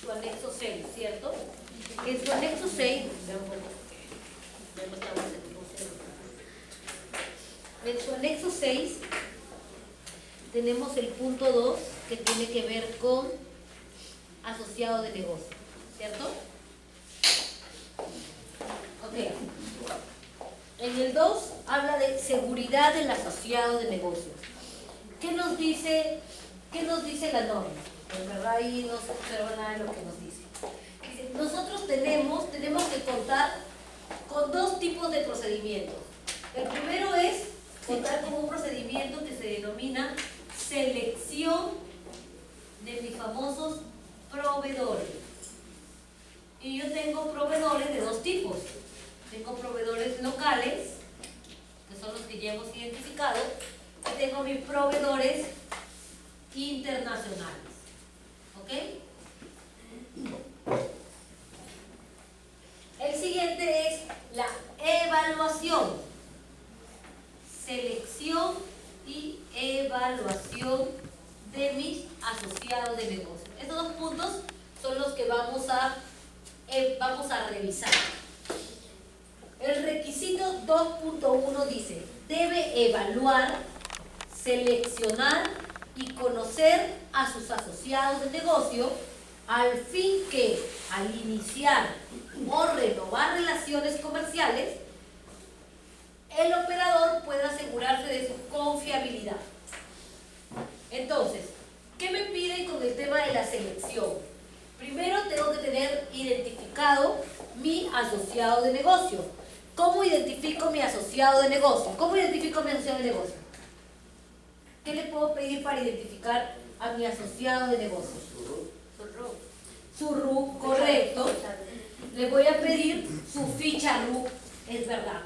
su anexo 6, ¿cierto? En su anexo 6, en su anexo 6 tenemos el punto 2 que tiene que ver con asociado de negocio, ¿cierto? Ok. En el 2 habla de seguridad del asociado de negocio. ¿Qué nos dice la norma? En verdad ahí no se observa nada de lo que nos dice. Dice, nosotros tenemos que contar con dos tipos de procedimientos. El primero es contar con un procedimiento que se denomina selección de mis famosos proveedores. Y yo tengo proveedores de dos tipos. Tengo proveedores locales, que son los que ya hemos identificado, y tengo mis proveedores internacionales. ¿Ok? El siguiente es la evaluación. Selección y evaluación de mis asociados de negocio. Estos dos puntos son los que vamos a revisar. El requisito 2.1 dice, debe evaluar, seleccionar y conocer a sus asociados de negocio al fin que, al iniciar o renovar relaciones comerciales, el operador pueda asegurarse de su confiabilidad. Entonces, ¿qué me piden con el tema de la selección? Primero tengo que tener identificado mi asociado de negocio. ¿Cómo identifico mi asociado de negocio? ¿Cómo identifico mi asociado de negocio? ¿Qué le puedo pedir para identificar a mi asociado de negocio? Su RUC, correcto. Le voy a pedir su ficha RUC, es verdad.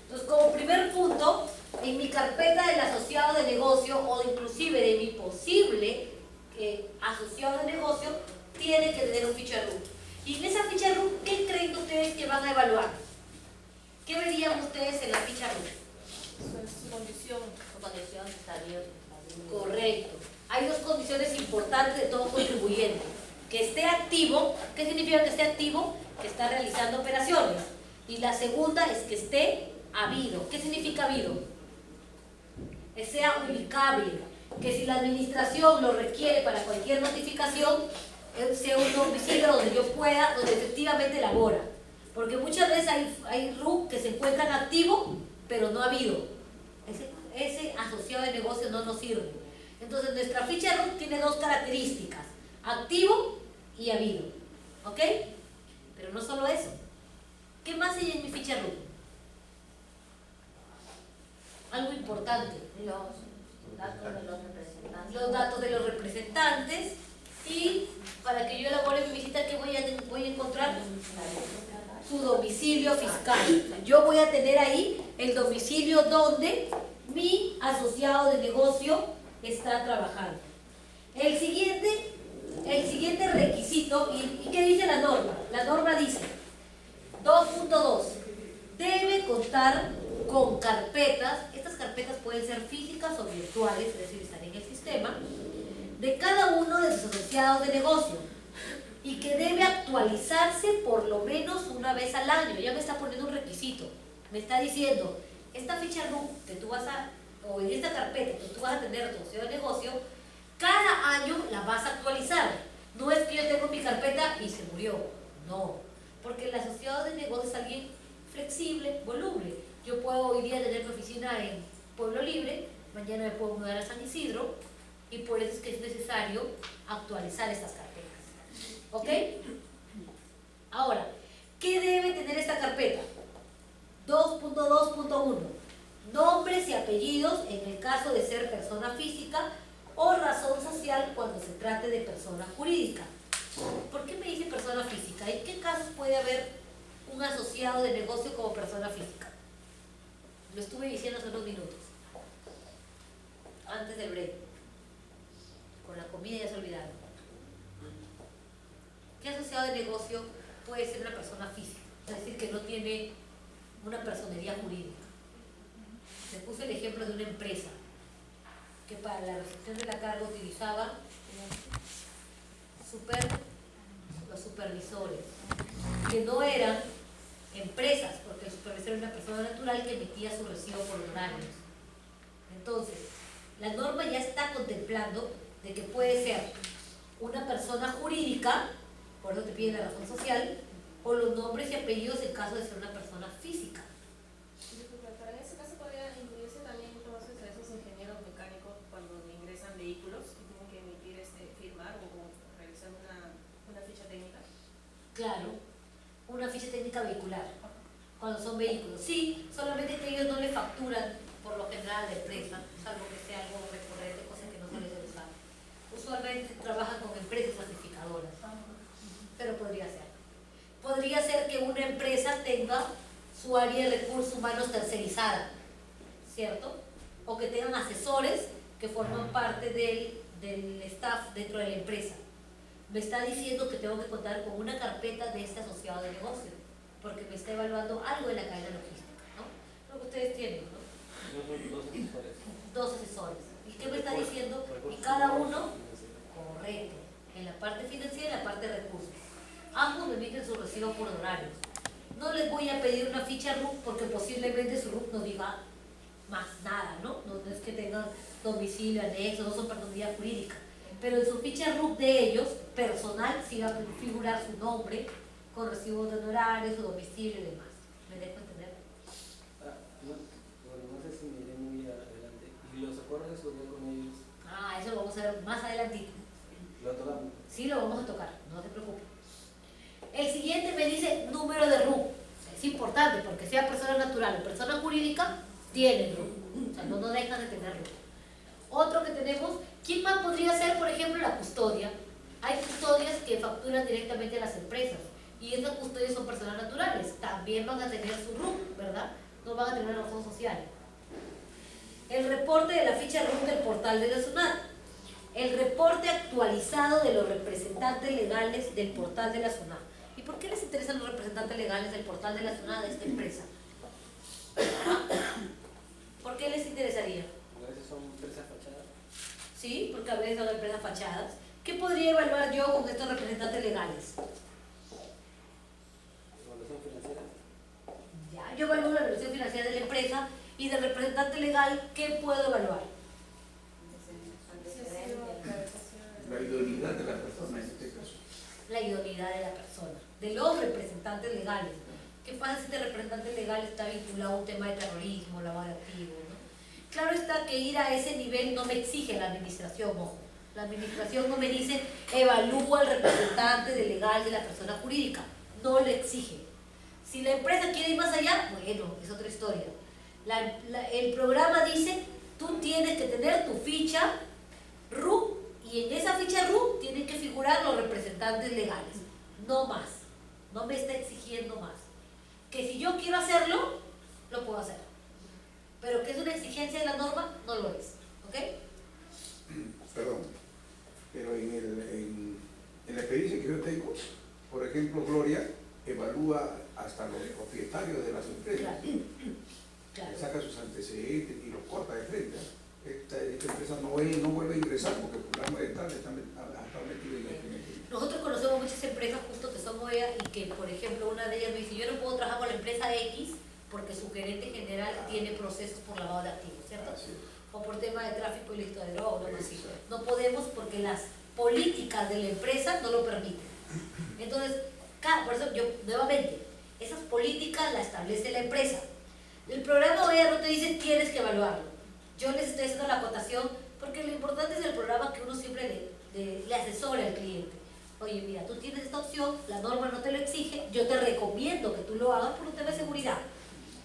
Entonces, como primer punto, en mi carpeta del asociado de negocio o inclusive de mi posible asociado de negocio, tiene que tener un ficha RUC. Y en esa ficha RUC, ¿qué creen ustedes que van a evaluar? ¿Qué verían ustedes en la ficha RUC? Su condición está abierta. Correcto. Hay dos condiciones importantes de todo contribuyente. Que esté activo. ¿Qué significa que esté activo? Que está realizando operaciones. Y la segunda es que esté habido. ¿Qué significa habido? Que sea ubicable. Que si la administración lo requiere para cualquier notificación, sea un domicilio donde yo pueda, donde efectivamente labora. Porque muchas veces hay RUC que se encuentran activos, pero no habido. Ese asociado de negocio no nos sirve. Entonces nuestra ficha RUC tiene dos características, activo y habido. ¿Ok? Pero no solo eso. ¿Qué más hay en mi ficha RUC? Algo importante. Los datos de los representantes. Los datos de los representantes. Y para que yo elabore mi visita, ¿qué voy a encontrar? Su domicilio fiscal. Yo voy a tener ahí el domicilio donde mi asociado de negocio está trabajando. El siguiente requisito, ¿y qué dice la norma? La norma dice 2.2, debe contar con carpetas. Estas carpetas pueden ser físicas o virtuales, es decir, están en el sistema, de cada uno de sus asociados de negocio, y que debe actualizarse por lo menos una vez al año. Ya me está poniendo un requisito, me está diciendo, esta ficha RUC que tú vas o en esta carpeta que tú vas a tener tu asociado de negocio, cada año la vas a actualizar. No es que yo tengo mi carpeta y se murió, no, porque el asociado de negocio es alguien flexible, voluble. Yo puedo hoy día tener mi oficina en Pueblo Libre, mañana me puedo mudar a San Isidro, y por eso es que es necesario actualizar estas carpetas. ¿Ok? Ahora, ¿qué debe tener esta carpeta? 2.2.1, nombres y apellidos en el caso de ser persona física o razón social cuando se trate de persona jurídica. ¿Por qué me dice persona física? ¿En qué casos puede haber un asociado de negocio como persona física? Lo estuve diciendo hace unos minutos, antes del break. Con la comida ya se olvidaron. ¿Qué asociado de negocio puede ser una persona física? Es decir, que no tiene una personería jurídica. Se puso el ejemplo de una empresa que para la recepción de la carga utilizaba los que no eran empresas, porque el supervisor era una persona natural que emitía su recibo por honorarios. Entonces, la norma ya está contemplando de que puede ser una persona jurídica, por eso te piden la razón social, o los nombres y apellidos en caso de ser una persona física. Pero en ese caso podría incluirse también entonces a esos ingenieros mecánicos cuando ingresan vehículos y tienen que emitir, firmar o realizar una ficha técnica. Claro, una ficha técnica vehicular, cuando son vehículos. Sí, solamente que ellos no le facturan por lo general a la empresa, salvo que sea algo recurrente, cosa que no se les usar. Usualmente trabajan con empresas certificadoras, pero podría ser. Podría ser que una empresa tenga su área de recursos humanos tercerizada, ¿cierto? O que tengan asesores que forman parte del staff dentro de la empresa. Me está diciendo que tengo que contar con una carpeta de este asociado de negocio, porque me está evaluando algo de la cadena logística, ¿no? Lo que ustedes tienen, ¿no? Dos asesores. ¿Y qué me está diciendo? Y cada uno, correcto, en la parte financiera y en la parte de recursos. Ambos me emiten su recibo por honorarios. No les voy a pedir una ficha RUC porque posiblemente su RUC no diga más nada, ¿no? No es que tengan domicilio, anexo, no son personalidad jurídica. Pero en su ficha RUC de ellos, personal, sí va a figurar su nombre, con recibos de honorarios, su domicilio y demás. ¿Me dejo entender? No sé si me iré muy adelante. ¿Y los acuerdos de seguridad con ellos? Eso lo vamos a ver más adelantito. ¿Lo tocamos? Sí, lo vamos a tocar, no te preocupes. El siguiente me dice número de RUC. Es importante porque sea persona natural o persona jurídica, tiene RUC. O sea, no dejan de tener RUC. Otro que tenemos, ¿quién más podría ser, por ejemplo, la custodia? Hay custodias que facturan directamente a las empresas y esas custodias son personas naturales. También van a tener su RUC, ¿verdad? No van a tener razón social. El reporte de la ficha RUC del portal de la SUNAT. El reporte actualizado de los representantes legales del portal de la SUNAT. ¿Y por qué les interesan los representantes legales del portal de la SUNAT de esta empresa? ¿Por qué les interesaría? A veces son empresas fachadas. Sí, porque a veces son empresas fachadas. ¿Qué podría evaluar yo con estos representantes legales? Evaluación financiera. Ya, yo evalúo la evaluación financiera de la empresa y del representante legal, ¿qué puedo evaluar? La idoneidad de la persona en este caso. La idoneidad de la persona, de los representantes legales. ¿Qué pasa si este representante legal está vinculado a un tema de terrorismo, lavado de activos, ¿no? Claro está que ir a ese nivel no me exige la administración, ojo. La administración no me dice, evalúa al representante de legal de la persona jurídica. No le exige. Si la empresa quiere ir más allá, bueno, es otra historia. El programa dice, tú tienes que tener tu ficha RUC y en esa ficha RUC tienen que figurar los representantes legales. No más. No me está exigiendo más. Que si yo quiero hacerlo, lo puedo hacer. Pero que es una exigencia de la norma, no lo es. ¿Ok? Perdón, pero en la experiencia que yo tengo, por ejemplo, Gloria evalúa hasta los propietarios de las empresas, Claro. saca sus antecedentes y los corta de frente. Esta empresa no vuelve a ingresar porque el programa de tal está metido en la experiencia. Nosotros conocemos muchas empresas justo que son OEA y que, por ejemplo, una de ellas me dice, yo no puedo trabajar con la empresa X porque su gerente general tiene procesos por lavado de activos, ¿cierto? Así es. O por tema de tráfico ilícito de droga o algo así. No podemos porque las políticas de la empresa no lo permiten. Entonces, por eso yo, nuevamente, esas políticas las establece la empresa. El programa OEA no te dice tienes que evaluarlo. Yo les estoy haciendo la acotación porque lo importante es el programa que uno siempre le asesora al cliente. Oye, mira, tú tienes esta opción, la norma no te lo exige, yo te recomiendo que tú lo hagas por un tema de seguridad.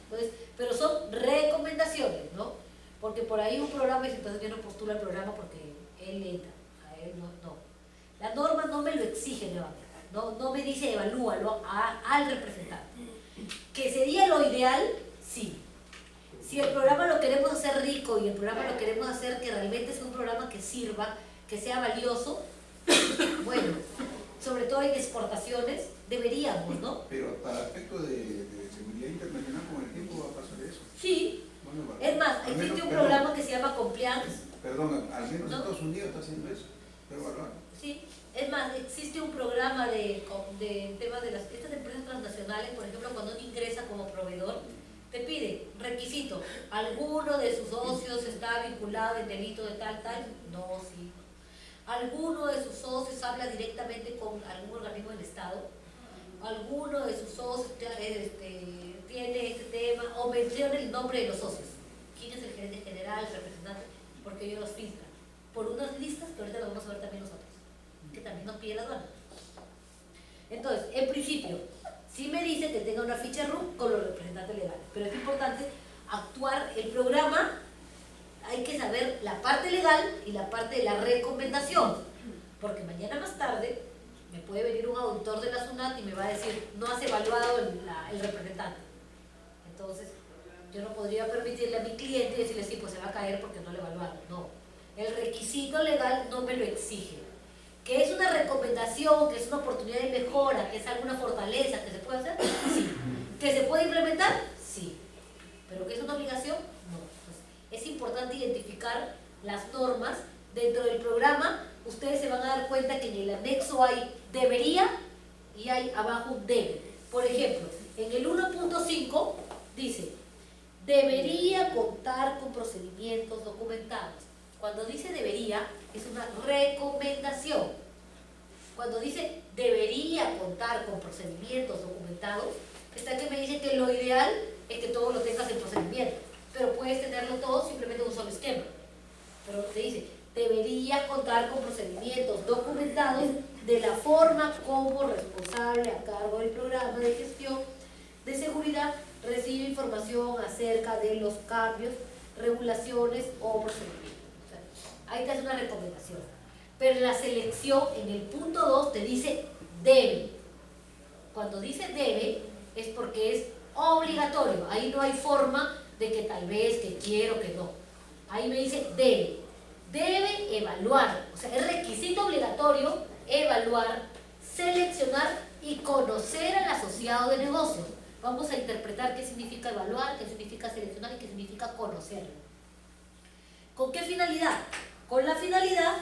Entonces, pero son recomendaciones, ¿no? Porque por ahí un programa dice, entonces yo no postulo el programa porque él entra, a él no. La norma no me lo exige nuevamente, no me dice evalúalo al representante. Que sería lo ideal, sí. Si el programa lo queremos hacer rico y el programa lo queremos hacer que realmente sea un programa que sirva, que sea valioso, bueno, sobre todo en exportaciones, deberíamos, ¿no? Pero para aspecto de seguridad internacional con el tiempo va a pasar eso. Sí. Bueno, Es más, existe un programa que se llama Compliance. Perdón, al menos ¿no? Estados Unidos está haciendo eso. Pero evaluar. Sí, es más, existe un programa de tema de estas empresas transnacionales legales, por ejemplo, cuando uno ingresa como proveedor, te pide requisito, ¿alguno de sus socios está vinculado en delito de tal, tal? No, sí. ¿Alguno de sus socios habla directamente con algún organismo del Estado? ¿Alguno de sus socios tiene este tema? O menciona el nombre de los socios. ¿Quién es el gerente general, el representante? Porque ellos los filtran por unas listas que ahorita lo vamos a ver también nosotros, que también nos pide la aduana. Entonces, en principio, sí me dice que tenga una ficha RUC con los representantes legales, pero es importante actuar el programa. Hay que saber la parte legal y la parte de la recomendación, porque mañana más tarde me puede venir un auditor de la SUNAT y me va a decir, no has evaluado el representante. Entonces, yo no podría permitirle a mi cliente decirle, sí, pues se va a caer porque no lo evaluaron. No, el requisito legal no me lo exige. Que es una recomendación, que es una oportunidad de mejora, que es alguna fortaleza que se puede hacer, sí. Que se puede implementar, sí. Pero que es una obligación, no. Pues es importante identificar las normas dentro del programa. Ustedes se van a dar cuenta que en el anexo hay debería y hay abajo debe. Por ejemplo, en el 1.5 dice, debería contar con procedimientos documentados. Cuando dice debería, es una recomendación. Cuando dice debería contar con procedimientos documentados, está que me dice que lo ideal es que todo lo tengas en procedimiento, pero puedes tenerlo todo simplemente en un solo esquema. Pero te dice, debería contar con procedimientos documentados de la forma como responsable a cargo del programa de gestión de seguridad recibe información acerca de los cambios, regulaciones o procedimientos. O sea, ahí te hace una recomendación. Pero en la selección, en el punto 2, te dice debe. Cuando dice debe, es porque es obligatorio. Ahí no hay forma de que tal vez, que quiero, que no. Ahí me dice debe. Debe evaluar. O sea, es requisito obligatorio evaluar, seleccionar y conocer al asociado de negocio. Vamos a interpretar qué significa evaluar, qué significa seleccionar y qué significa conocerlo. ¿Con qué finalidad? Con la finalidad,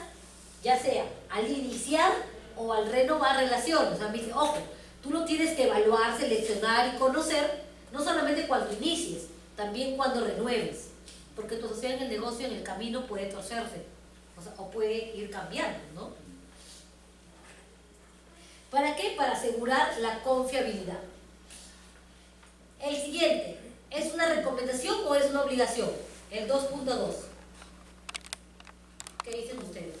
ya sea al iniciar o al renovar relaciones. O sea, me dice, ojo, tú lo tienes que evaluar, seleccionar y conocer, no solamente cuando inicies, también cuando renueves. Porque tu asociado en el negocio, en el camino, puede torcerse, o sea, o puede ir cambiando, ¿no? ¿Para qué? Para asegurar la confiabilidad. El siguiente, ¿es una recomendación o es una obligación? El 2.2. ¿Qué dicen ustedes?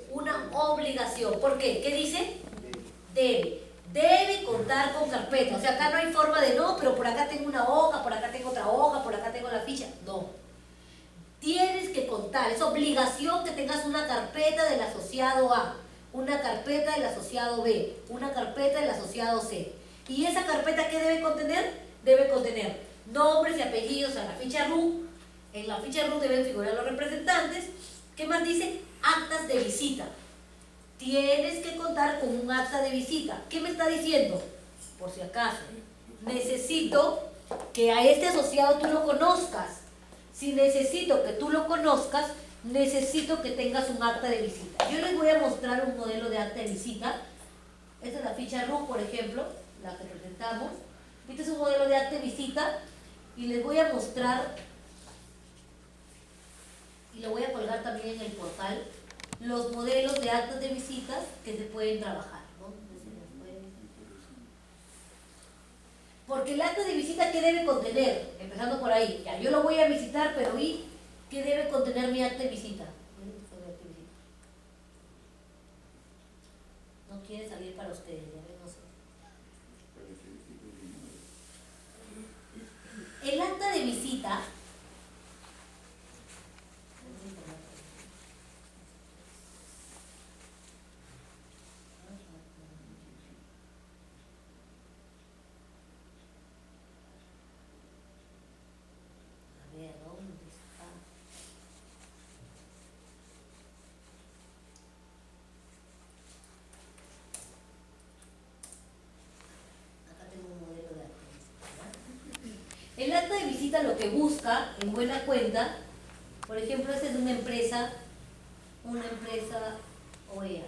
Una obligación. ¿Por qué? ¿Qué dice? Debe. Debe contar con carpeta. O sea, acá no hay forma de no, pero por acá tengo una hoja, por acá tengo otra hoja, por acá tengo la ficha. No. Tienes que contar. Es obligación que tengas una carpeta del asociado A, una carpeta del asociado B, una carpeta del asociado C. ¿Y esa carpeta qué debe contener? Debe contener nombres y apellidos a la ficha RUC. En la ficha RUC deben figurar los representantes. ¿Qué más dice? Actas de visita. Tienes que contar con un acta de visita. ¿Qué me está diciendo? Por si acaso, necesito que a este asociado tú lo conozcas. Si necesito que tú lo conozcas, necesito que tengas un acta de visita. Yo les voy a mostrar un modelo de acta de visita. Esta es la ficha RUC, por ejemplo, la que presentamos. Este es un modelo de acta de visita y les voy a mostrar, y lo voy a colgar también en el portal, los modelos de actas de visitas que se pueden trabajar, ¿no? Porque el acta de visita, ¿qué debe contener? Empezando por ahí. Ya, yo lo voy a visitar, pero ¿y qué debe contener mi acta de visita? No quiere salir para ustedes, ya ven, no sé. El acta de visita el acta de visita lo que busca, en buena cuenta, por ejemplo, esta es una empresa OEA.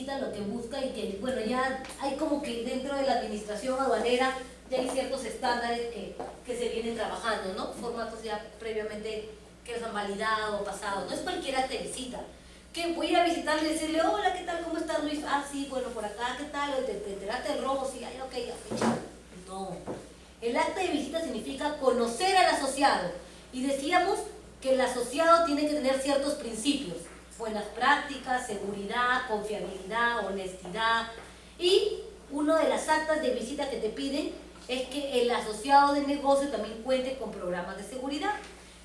visita lo que busca y que, bueno, ya hay como que dentro de la administración aduanera ya hay ciertos estándares que se vienen trabajando, ¿no? Formatos ya previamente que los han validado o pasado. No es cualquier acta de visita. Que voy a ir a visitarle y decirle, hola, ¿qué tal? ¿Cómo estás, Luis? Ah, sí, bueno, por acá, ¿qué tal? ¿Te enteraste del robo? Sí, ay, ok, ya, fecha. No. El acta de visita significa conocer al asociado. Y decíamos que el asociado tiene que tener ciertos principios. Buenas prácticas, seguridad, confiabilidad, honestidad. Y una de las actas de visita que te piden es que el asociado de negocio también cuente con programas de seguridad.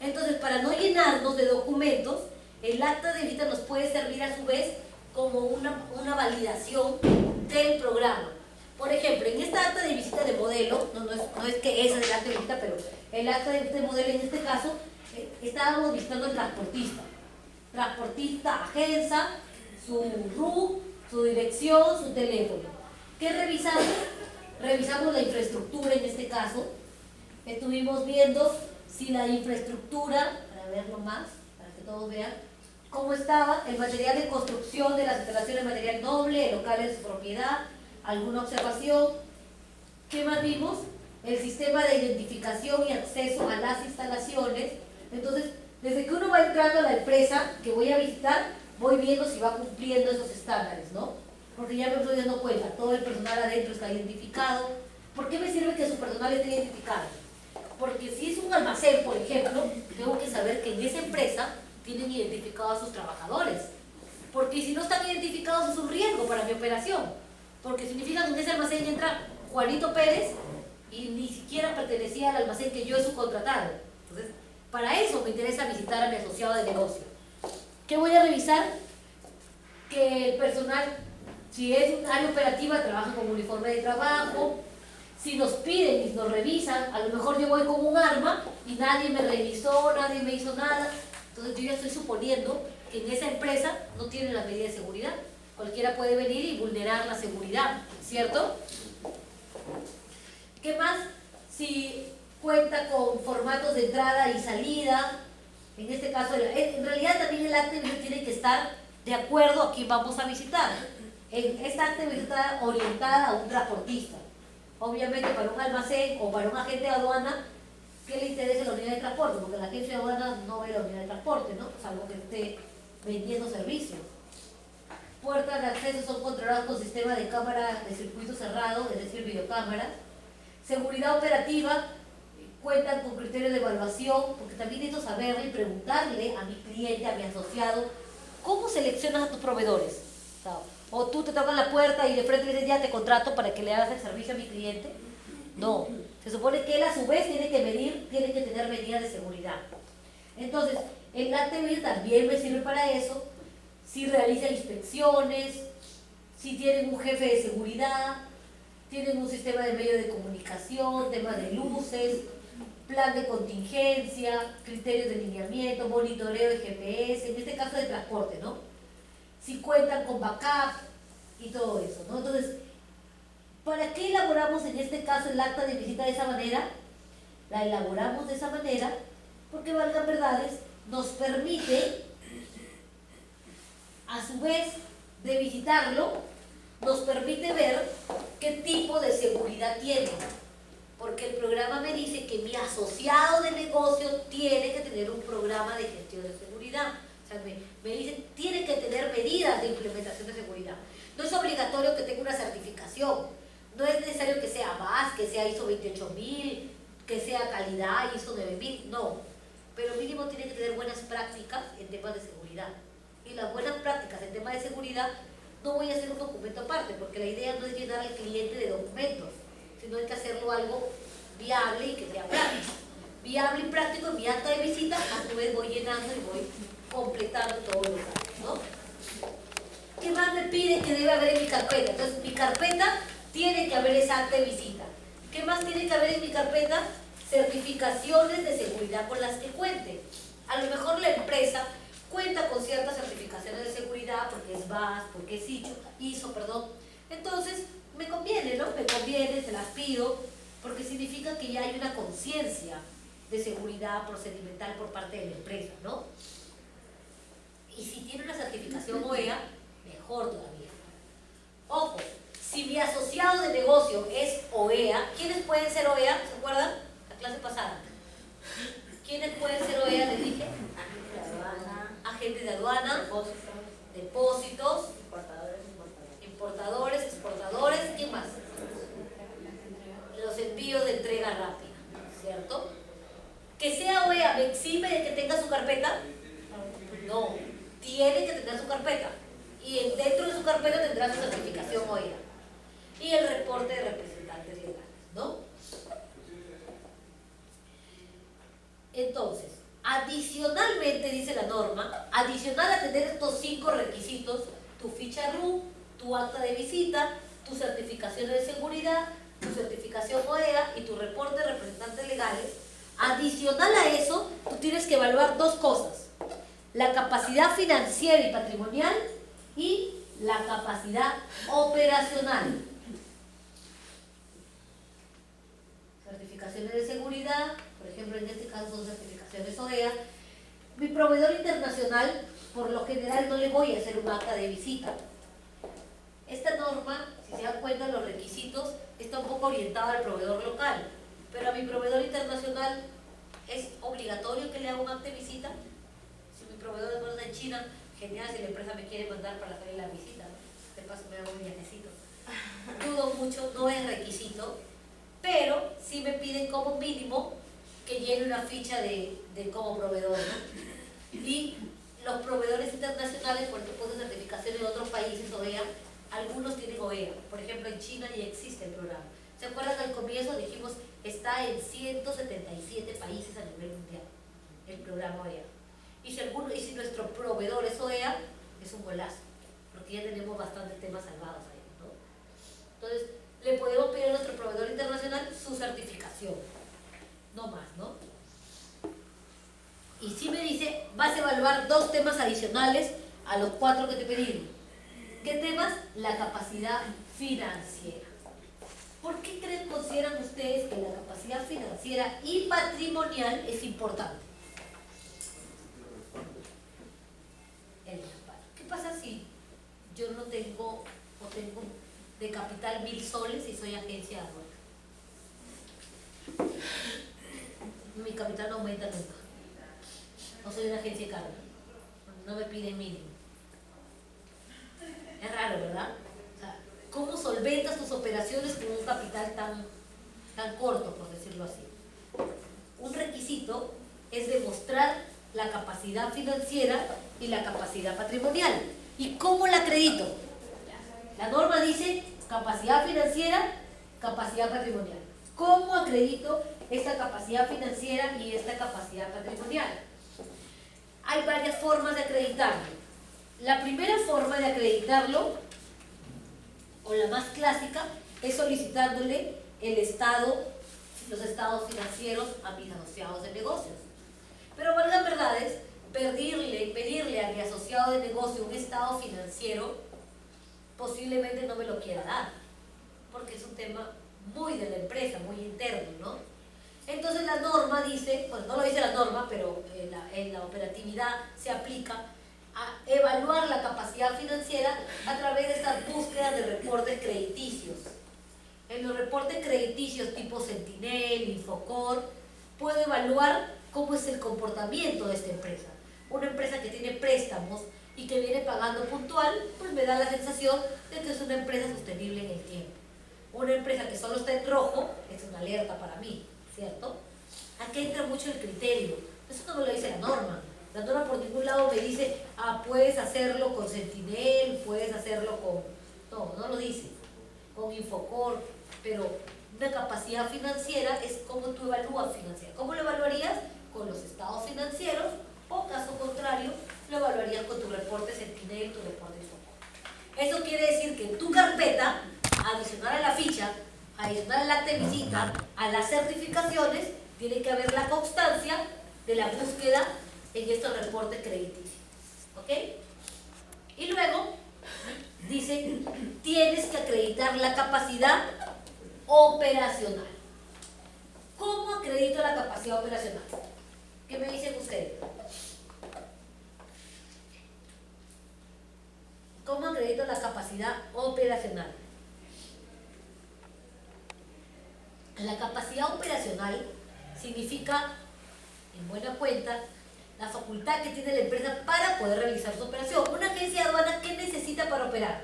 Entonces, para no llenarnos de documentos, el acta de visita nos puede servir a su vez como una validación del programa. Por ejemplo, en esta acta de visita de modelo, no es que esa es el acta de visita, pero el acta de visita de modelo en este caso, estábamos visitando al transportista. Transportista, agencia, su RUC, su dirección, su teléfono. ¿Qué revisamos? Revisamos la infraestructura en este caso. Estuvimos viendo si la infraestructura, para verlo más, para que todos vean, cómo estaba el material de construcción de las instalaciones de material noble, el local de su propiedad, alguna observación. ¿Qué más vimos? El sistema de identificación y acceso a las instalaciones. Entonces, desde que uno va entrando a la empresa que voy a visitar, voy viendo si va cumpliendo esos estándares, ¿no? Porque ya me estoy dando cuenta, todo el personal adentro está identificado. ¿Por qué me sirve que su personal esté identificado? Porque si es un almacén, por ejemplo, tengo que saber que en esa empresa tienen identificados a sus trabajadores. Porque si no están identificados es un riesgo para mi operación. Porque significa que en ese almacén entra Juanito Pérez y ni siquiera pertenecía al almacén que yo he subcontratado. Entonces, para eso me interesa visitar a mi asociado de negocio. ¿Qué voy a revisar? Que el personal, si es un área operativa, trabaja con uniforme de trabajo. Si nos piden y nos revisan, a lo mejor yo voy con un arma y nadie me revisó, nadie me hizo nada. Entonces yo ya estoy suponiendo que en esa empresa no tienen las medidas de seguridad. Cualquiera puede venir y vulnerar la seguridad, ¿cierto? ¿Qué más? Si cuenta con formatos de entrada y salida, en este caso, en realidad también el acta de visita tiene que estar de acuerdo a quién vamos a visitar. Esta acta de visita está orientada a un transportista. Obviamente para un almacén o para un agente de aduana, ¿qué le interesa la unidad de transporte? Porque la agencia de aduana no ve la unidad de transporte, ¿no? Salvo que esté vendiendo servicios. Puertas de acceso son controladas con sistema de cámara de circuito cerrado, es decir, videocámara. Seguridad operativa, cuentan con criterios de evaluación, porque también necesito saberle y preguntarle a mi cliente, a mi asociado, ¿cómo seleccionas a tus proveedores? O tú te tocas la puerta y de frente le dices, ya te contrato para que le hagas el servicio a mi cliente. No, se supone que él a su vez tiene que tener medidas de seguridad. Entonces, el acta de visita también me sirve para eso, si realiza inspecciones, si tienen un jefe de seguridad, tienen un sistema de medio de comunicación, temas de luces, plan de contingencia, criterios de lineamiento, monitoreo de GPS, en este caso de transporte, ¿no? Si cuentan con backup y todo eso, ¿no? Entonces, ¿para qué elaboramos en este caso el acta de visita de esa manera? La elaboramos de esa manera porque, valgan verdades, nos permite, a su vez de visitarlo, nos permite ver qué tipo de seguridad tiene. Porque el programa me dice que mi asociado de negocio tiene que tener un programa de gestión de seguridad. O sea, me dicen, tiene que tener medidas de implementación de seguridad. No es obligatorio que tenga una certificación. No es necesario que sea BAS, que sea ISO 28000, que sea calidad, ISO 9000, no. Pero mínimo tiene que tener buenas prácticas en temas de seguridad. Y las buenas prácticas en temas de seguridad no voy a hacer un documento aparte, porque la idea no es llenar al cliente de documentos, sino hay que hacerlo algo viable y que sea práctico. Viable y práctico en mi acta de visita, a su vez voy llenando y voy completando todos los datos, ¿no? ¿Qué más me piden que debe haber en mi carpeta? Entonces, mi carpeta tiene que haber esa acta de visita. ¿Qué más tiene que haber en mi carpeta? Certificaciones de seguridad con las que cuente. A lo mejor la empresa cuenta con ciertas certificaciones de seguridad porque es BAS, porque es ISO, perdón. Entonces, me conviene, ¿no? Me conviene, se las pido, porque significa que ya hay una conciencia de seguridad procedimental por parte de la empresa, ¿no? Y si tiene una certificación OEA, mejor todavía. depósitos, Importadores. importadores, exportadores, ¿quién más? Los envíos de entrega rápida, ¿cierto? Que sea OEA, ¿me exime de que tenga su carpeta? No, tiene que tener su carpeta. Y dentro de su carpeta tendrá su certificación OEA. Y el reporte de representantes legales, ¿no? Entonces, adicionalmente, dice la norma, adicional a tener estos 5 requisitos, tu ficha RU, tu acta de visita, tus certificaciones de seguridad, tu certificación OEA y tu reporte de representantes legales, adicional a eso, tú tienes que evaluar 2 cosas: la capacidad financiera y patrimonial y la capacidad operacional. Certificaciones de seguridad, por ejemplo, en este caso son certificaciones OEA. Mi proveedor internacional, por lo general, no le voy a hacer un acta de visita. Esta norma, si se dan cuenta, los requisitos está un poco orientada al proveedor local, pero a mi proveedor internacional es obligatorio que le haga un acta de visita. Si mi proveedor es bueno en China, genial, si la empresa me quiere mandar para hacerle la visita, ¿no? De paso me hago un viajecito. Dudo mucho, no es requisito, pero sí me piden como mínimo que llene una ficha de como proveedor, ¿no? Y los proveedores internacionales, por ejemplo, de certificación en otros países OEA, algunos tienen OEA. Por ejemplo, en China ya existe el programa. ¿Se acuerdan que al comienzo dijimos está en 177 países a nivel mundial el programa OEA? Y si nuestro proveedor es OEA, es un golazo, porque ya tenemos bastantes temas salvados ahí, ¿no? Entonces, le podemos pedir a nuestro proveedor internacional su certificación, no más, ¿no? Y si me dice, vas a evaluar 2 temas adicionales a los 4 que te pedí. ¿Qué temas? La capacidad financiera. ¿Por qué consideran ustedes que la capacidad financiera y patrimonial es importante? El respaldo. ¿Qué pasa si yo no tengo o tengo de capital 1000 soles y soy agencia de aduana? Mi capital no aumenta nunca. No soy una agencia de carga. No me piden mínimo. Es raro, ¿verdad? O sea, ¿cómo solventas tus operaciones con un capital tan corto, por decirlo así? Un requisito es demostrar la capacidad financiera y la capacidad patrimonial. ¿Y cómo la acredito? La norma dice capacidad financiera, capacidad patrimonial. ¿Cómo acredito esta capacidad financiera y esta capacidad patrimonial? Hay varias formas de acreditarlo. La primera forma de acreditarlo, o la más clásica, es solicitándole los estados financieros a mis asociados de negocios. Pero valgan verdades, pedirle a mi asociado de negocio un estado financiero posiblemente no me lo quiera dar, porque es un tema muy de la empresa, muy interno, ¿no? Entonces la norma dice, pues no lo dice la norma, pero en la operatividad se aplica a evaluar la capacidad financiera a través de estas búsquedas de reportes crediticios. En los reportes crediticios tipo Sentinel, Infocor, puedo evaluar cómo es el comportamiento de esta empresa. Una empresa que tiene préstamos y que viene pagando puntual, pues me da la sensación de que es una empresa sostenible en el tiempo. Una empresa que solo está en rojo es una alerta para mí, ¿cierto? Aquí entra mucho el criterio. Eso no me lo dice la norma. La norma por ningún lado me dice, puedes hacerlo con Sentinel, puedes hacerlo con... No lo dice. Con Infocor. Pero una capacidad financiera es cómo tú evalúas financiera. ¿Cómo lo evaluarías? Con los estados financieros, o caso contrario, lo evaluarías con tu reporte Sentinel, tu reporte Infocor. Eso quiere decir que en tu carpeta, adicional a la ficha, adicional al acta de visita, a las certificaciones, tiene que haber la constancia de la búsqueda en estos reportes crediticios. ¿Ok? Y luego dice, tienes que acreditar la capacidad operacional. ¿Cómo acredito la capacidad operacional? ¿Qué me dicen ustedes? ¿Cómo acredito la capacidad operacional? La capacidad operacional significa, en buena cuenta, la facultad que tiene la empresa para poder realizar su operación. Una agencia de aduanas, ¿qué necesita para operar?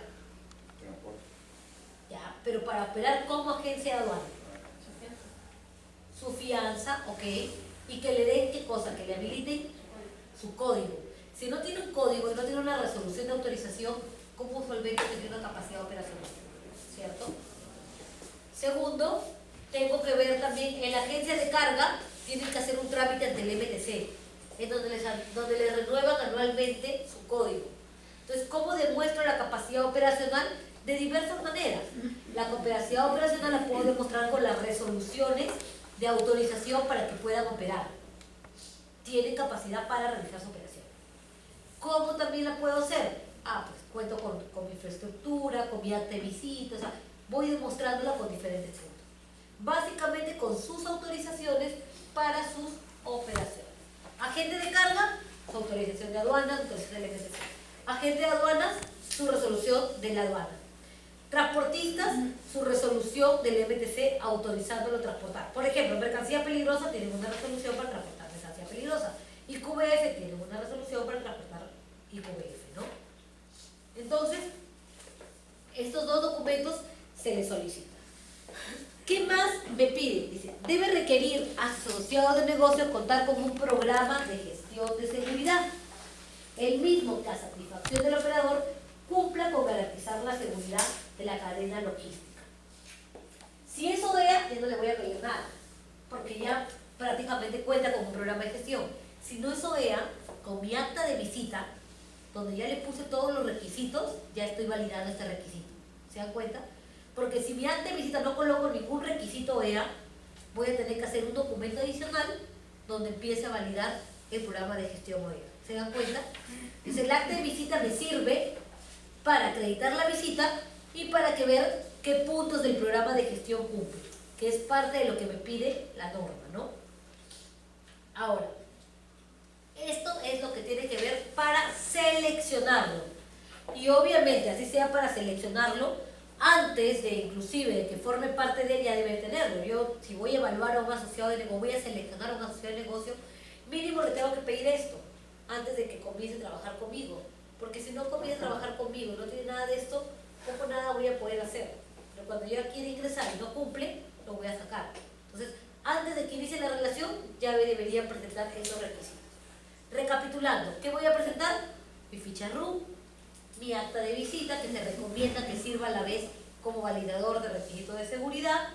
Ya, pero para operar como agencia de aduanas. Su fianza, ok, y que le den qué cosa, que le habiliten su código. Si no tiene un código y no tiene una resolución de autorización, ¿cómo usualmente tiene una capacidad operacional? ¿Cierto? Segundo, tengo que ver también, en la agencia de carga tienen que hacer un trámite ante el MTC, en donde les renuevan anualmente su código. Entonces, ¿cómo demuestro la capacidad operacional? De diversas maneras. La capacidad operacional la puedo demostrar con las resoluciones de autorización para que puedan operar. Tienen capacidad para realizar su operación. ¿Cómo también la puedo hacer? Pues cuento con mi infraestructura, con mi acta de visita, o sea, voy demostrándola con diferentes puntos. Básicamente con sus autorizaciones para sus operaciones. Agente de carga, su autorización de aduanas, autorización del MTC. Agente de aduanas, su resolución de la aduana. Transportistas, su resolución del MTC autorizándolo a transportar. Por ejemplo, mercancía peligrosa tienen una resolución para transportar mercancía peligrosa. IQVF tiene una resolución para transportar IQVF, ¿no? Entonces, estos dos documentos se les solicitan. ¿Qué más me pide? Dice, debe requerir asociado de negocio contar con un programa de gestión de seguridad. El mismo que a satisfacción del operador cumpla con garantizar la seguridad de la cadena logística. Si es OEA, ya no le voy a pedir nada, porque ya prácticamente cuenta con un programa de gestión. Si no es OEA, con mi acta de visita, donde ya le puse todos los requisitos, ya estoy validando este requisito. ¿Se dan cuenta? Porque si mi acta de visita no coloco ningún requisito OEA, voy a tener que hacer un documento adicional donde empiece a validar el programa de gestión OEA. ¿Se dan cuenta? Entonces el acta de visita me sirve para acreditar la visita y para que ver qué puntos del programa de gestión cumple, que es parte de lo que me pide la norma, ¿no? Ahora, esto es lo que tiene que ver para seleccionarlo. Y obviamente, así sea para seleccionarlo, antes de inclusive de que forme parte de él, ya debe tenerlo. Yo, si voy a evaluar a un asociado de negocio, voy a seleccionar a un asociado de negocio, mínimo le tengo que pedir esto, antes de que comience a trabajar conmigo. Porque si no comienza a trabajar conmigo, no tiene nada de esto, poco nada voy a poder hacer. Pero cuando yo quiera ingresar y no cumple, lo voy a sacar. Entonces, antes de que inicie la relación, ya debería presentar esos requisitos. Recapitulando, ¿qué voy a presentar? Mi ficha RU, mi acta de visita, que se recomienda que sirva a la vez como validador de requisitos de seguridad,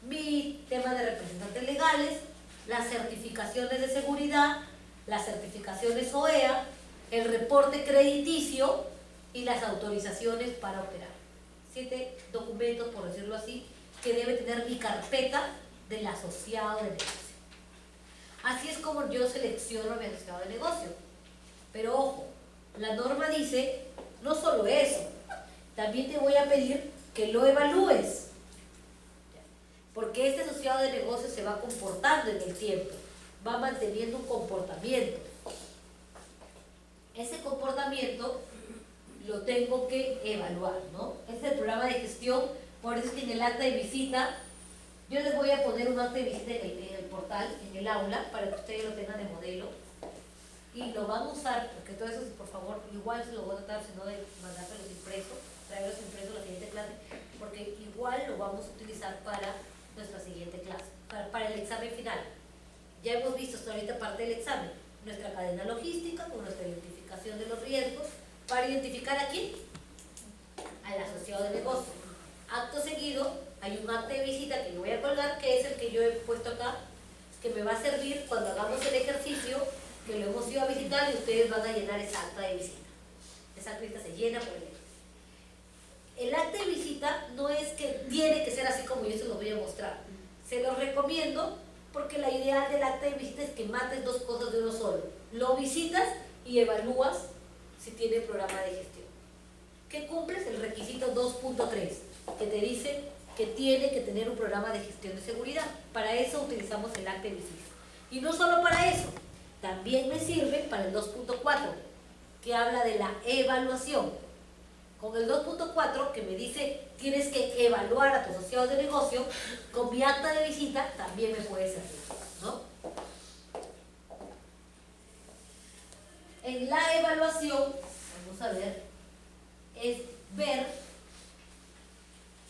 mi tema de representantes legales, las certificaciones de seguridad, las certificaciones OEA, el reporte crediticio y las autorizaciones para operar. 7 documentos, por decirlo así, que debe tener mi carpeta del asociado de negocio. Así es como yo selecciono a mi asociado de negocio. Pero ojo, la norma dice no solo eso, también te voy a pedir que lo evalúes. Porque este asociado de negocio se va comportando en el tiempo, va manteniendo un comportamiento. Ese comportamiento lo tengo que evaluar, ¿no? Este es el programa de gestión, por eso es que en el acta de visita, yo les voy a poner un acta de visita en el portal, en el aula, para que ustedes lo tengan de modelo, y lo van a usar, porque todo eso, por favor, igual se lo voy a tratar, si no de mandárselos impresos, traerlos impresos a la siguiente clase, porque igual lo vamos a utilizar para nuestra siguiente clase, para el examen final. Ya hemos visto hasta ahorita parte del examen, nuestra cadena logística, con nuestra identificación de los riesgos, para identificar a quién, al asociado de negocio. Acto seguido, hay un acta de visita que yo voy a colgar, que es el que yo he puesto acá, que me va a servir cuando hagamos el ejercicio, que lo hemos ido a visitar y ustedes van a llenar esa acta de visita. Esa acta de visita se llena por el acta de visita no es que tiene que ser así como yo se los voy a mostrar. Se los recomiendo porque la idea del acta de visita es que mates dos cosas de uno solo. Lo visitas y evalúas si tiene programa de gestión. ¿Qué cumples? El requisito 2.3, que te dice que tiene que tener un programa de gestión de seguridad. Para eso utilizamos el acta de visita. Y no solo para eso, también me sirve para el 2.4, que habla de la evaluación. Con el 2.4, que me dice tienes que evaluar a tus asociados de negocio, con mi acta de visita también me puede servir, ¿no? En la evaluación, vamos a ver, es ver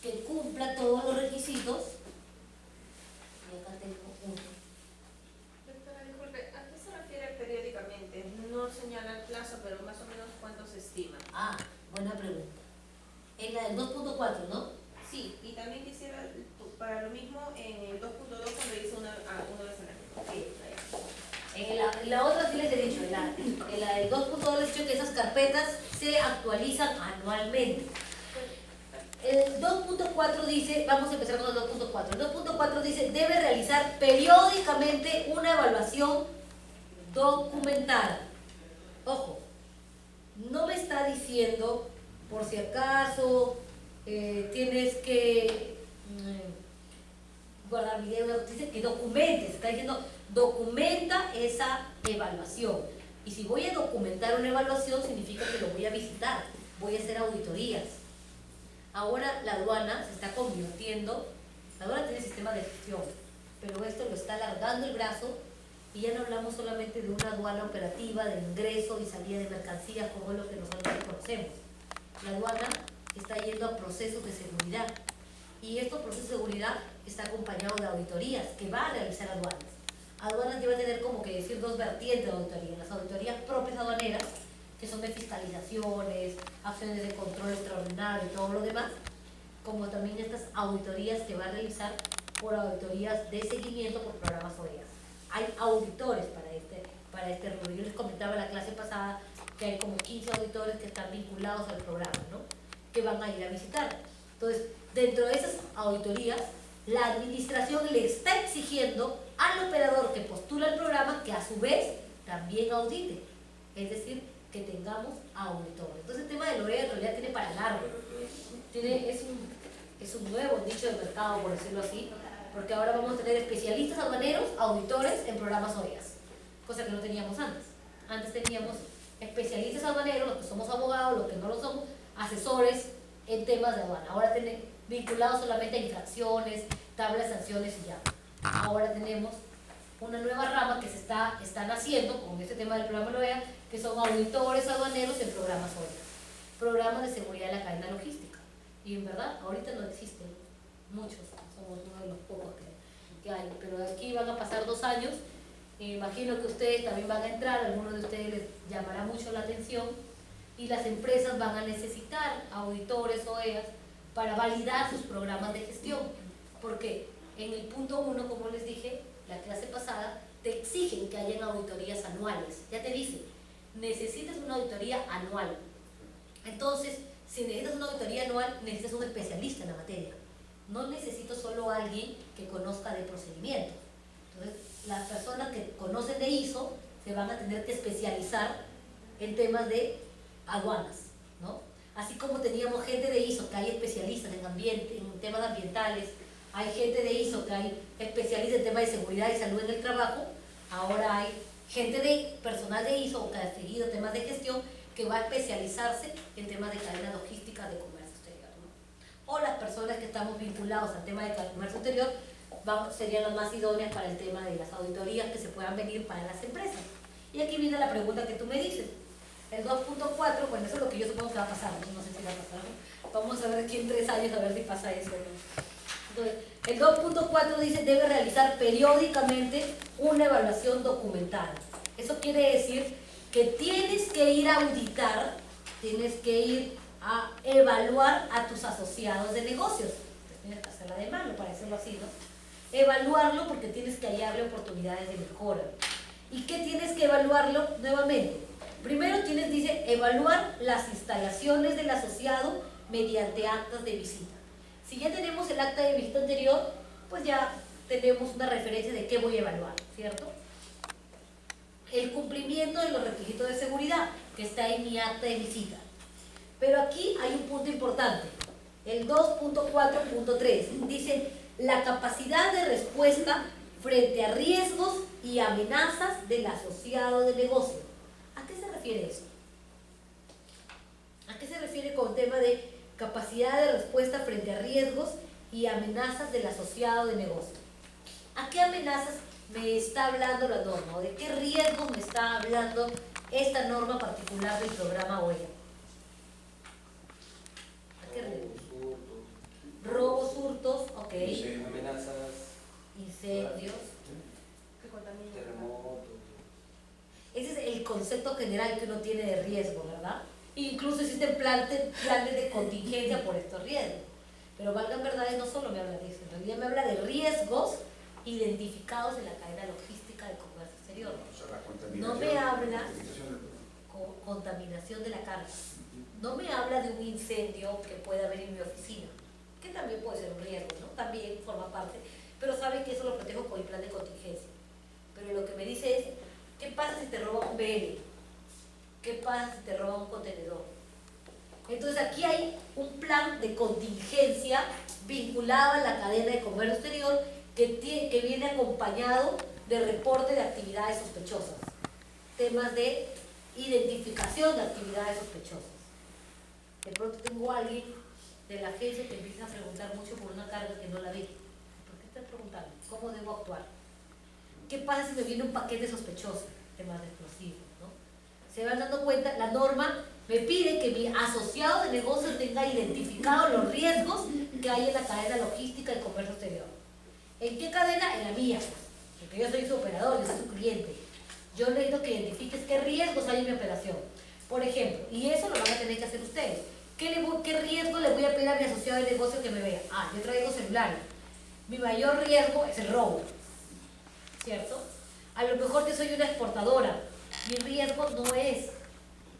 que cumpla todos los requisitos. Y acá tengo uno. Doctora, disculpe, ¿a qué se refiere periódicamente? No señala el plazo, pero más o menos cuánto se estima. Ah, buena pregunta. En la del 2.4, ¿no? Sí, y también quisiera, para lo mismo, en el 2.2 cuando dice uno de escenario. En la otra sí les he dicho, en la del 2.2 les he dicho que esas carpetas se actualizan anualmente. El 2.4 dice, vamos a empezar con el 2.4. El 2.4 dice, debe realizar periódicamente una evaluación documentada. Ojo, no me está diciendo, por si acaso, tienes que guardar video, dice que documentes, está diciendo, documenta esa evaluación. Y si voy a documentar una evaluación, significa que lo voy a visitar, voy a hacer auditorías. Ahora la aduana se está convirtiendo, la aduana tiene sistema de gestión, pero esto lo está alargando el brazo y ya no hablamos solamente de una aduana operativa, de ingreso y salida de mercancías, como es lo que nosotros conocemos. La aduana está yendo a procesos de seguridad y estos procesos de seguridad están acompañados de auditorías que va a realizar aduanas. Aduanas debe tener como que decir dos vertientes de auditoría, las auditorías propias aduaneras, que son de fiscalizaciones, acciones de control extraordinario y todo lo demás, como también estas auditorías que va a realizar por auditorías de seguimiento por programas OEA. Hay auditores para este rubro. Yo les comentaba en la clase pasada que hay como 15 auditores que están vinculados al programa, ¿no? Que van a ir a visitar. Entonces, dentro de esas auditorías, la administración le está exigiendo al operador que postula el programa que a su vez también audite. Es decir, que tengamos auditores. Entonces el tema de OEA en realidad tiene para largo. Es un nuevo nicho de mercado, por decirlo así, porque ahora vamos a tener especialistas aduaneros, auditores en programas OEA, cosa que no teníamos antes. Antes teníamos especialistas aduaneros, los que somos abogados, los que no lo somos, asesores en temas de aduana. Ahora tenemos vinculados solamente a infracciones, tablas de sanciones y ya. Ahora tenemos una nueva rama que están haciendo con este tema del programa OEA, que son auditores aduaneros en programas OEA, programas de seguridad de la cadena logística. Y en verdad, ahorita no existen muchos, somos uno de los pocos que hay, pero de aquí van a pasar 2 años, y me imagino que ustedes también van a entrar, a algunos de ustedes les llamará mucho la atención, y las empresas van a necesitar auditores OEA para validar sus programas de gestión, porque en el punto 1, como les dije, la clase pasada, te exigen que hayan auditorías anuales. Ya te dicen, necesitas una auditoría anual. Entonces, si necesitas una auditoría anual, necesitas un especialista en la materia. No necesito solo alguien que conozca de procedimientos. Entonces, las personas que conocen de ISO se van a tener que especializar en temas de aduanas, ¿no? Así como teníamos gente de ISO que hay especialistas en ambiente, en temas ambientales, hay gente de ISO que hay especialistas en temas de seguridad y salud en el trabajo, ahora hay gente de personal de ISO que ha seguido temas de gestión que va a especializarse en temas de cadena logística de comercio exterior, ¿no? O las personas que estamos vinculados al tema de comercio exterior serían las más idóneas para el tema de las auditorías que se puedan venir para las empresas. Y aquí viene la pregunta que tú me dices. El 2.4, bueno, eso es lo que yo supongo que va a pasar, no sé si va a pasar, ¿no? Vamos a ver aquí en 3 años a ver si pasa eso, ¿no? Entonces, el 2.4 dice debe realizar periódicamente una evaluación documentada. Eso quiere decir que tienes que ir a auditar, tienes que ir a evaluar a tus asociados de negocios. Tienes que hacerla de mano, para decirlo así, ¿no? Evaluarlo porque tienes que hallarle oportunidades de mejora. ¿Y qué tienes que evaluarlo nuevamente? Primero dice, evaluar las instalaciones del asociado mediante actas de visita. Si ya tenemos el acta de visita anterior, pues ya tenemos una referencia de qué voy a evaluar, ¿cierto? El cumplimiento de los requisitos de seguridad, que está en mi acta de visita. Pero aquí hay un punto importante, el 2.4.3, dice la capacidad de respuesta frente a riesgos y amenazas del asociado de negocio. ¿A qué se refiere eso? ¿A qué se refiere con el tema de capacidad de respuesta frente a riesgos y amenazas del asociado de negocio? ¿A qué amenazas me está hablando la norma? ¿O de qué riesgos me está hablando esta norma particular del programa OEA? ¿A qué red? Robos, hurtos, ok. Amenazas, Incendios. Que contamina. terremotos. Ese es el concepto general que uno tiene de riesgo, ¿verdad? Incluso existen planes de contingencia por estos riesgos. Pero valgan verdades, no solo me habla de eso, en realidad me habla de riesgos identificados en la cadena logística del comercio exterior. O sea, la No contaminación, me habla la utilización del- contaminación de la carga. No me habla de un incendio que pueda haber en mi oficina, que también puede ser un riesgo, ¿no? También forma parte, pero saben que eso lo protejo con mi plan de contingencia. Pero lo que me dice es, ¿qué pasa si te roban un BL? ¿Qué pasa si te roban un contenedor? Entonces aquí hay un plan de contingencia vinculado a la cadena de comercio exterior que viene acompañado de reporte de actividades sospechosas, temas de identificación de actividades sospechosas. De pronto tengo a alguien de la agencia que empieza a preguntar mucho por una carga que no la ve. ¿Por qué estás preguntando? ¿Cómo debo actuar? ¿Qué pasa si me viene un paquete sospechoso? Temas de explosivos, ¿no? Se van dando cuenta, la norma me pide que mi asociado de negocio tenga identificados los riesgos que hay en la cadena logística de comercio exterior. ¿En qué cadena? En la mía, porque yo soy su operador, yo soy su cliente. Yo necesito que identifiques qué riesgos hay en mi operación. Por ejemplo, y eso lo van a tener que hacer ustedes. ¿Qué riesgo le voy a pedir a mi asociado de negocio que me vea? Ah, yo traigo celulares. Mi mayor riesgo es el robo, ¿cierto? A lo mejor yo soy una exportadora. Mi riesgo no es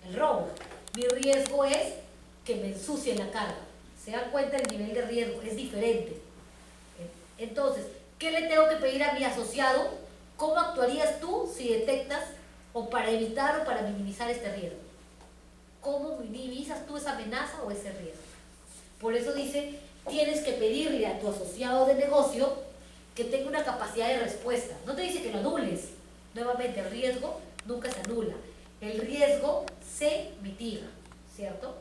el robo. Mi riesgo es que me ensucien la carga. ¿Se dan cuenta el nivel de riesgo? Es diferente. Entonces, ¿qué le tengo que pedir a mi asociado? ¿Cómo actuarías tú si detectas o para evitar o para minimizar este riesgo? ¿Cómo minimizas tú esa amenaza o ese riesgo? Por eso dice, tienes que pedirle a tu asociado de negocio que tenga una capacidad de respuesta. No te dice que lo anules. Nuevamente, el riesgo nunca se anula. El riesgo se mitiga, ¿cierto?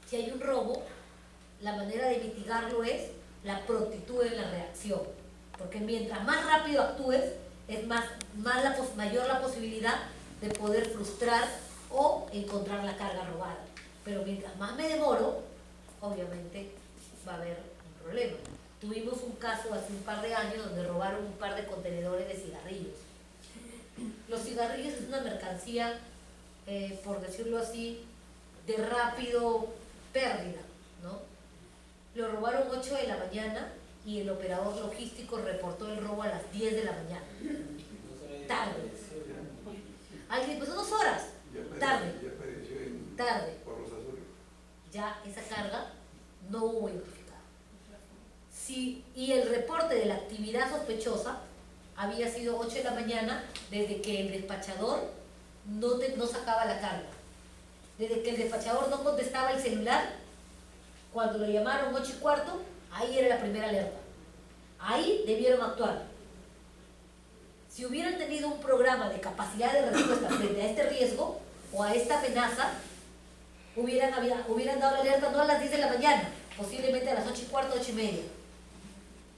Si hay un robo, la manera de mitigarlo es la prontitud en la reacción. Porque mientras más rápido actúes, es mayor la posibilidad de poder frustrar o encontrar la carga robada. Pero mientras más me demoro, obviamente va a haber un problema. Tuvimos un caso hace un par de años donde robaron un par de contenedores de cigarrillos. Los cigarrillos es una mercancía, por decirlo así, de rápido pérdida, ¿no? Lo robaron 8 de la mañana y el operador logístico reportó el robo a las 10 de la mañana. Tarde. Alguien pasó 2 horas. Tarde. Ya apareció en Tarde. por los azules. Ya esa carga no hubo identificada. Sí, y el reporte de la actividad sospechosa había sido 8 de la mañana desde que el despachador no sacaba la carga. Desde que el despachador no contestaba el celular, cuando lo llamaron 8:15, ahí era la primera alerta. Ahí debieron actuar. Si hubieran tenido un programa de capacidad de respuesta frente a este riesgo o a esta amenaza, hubieran dado la alerta no a las 10 de la mañana, posiblemente a las 8:15, 8:30.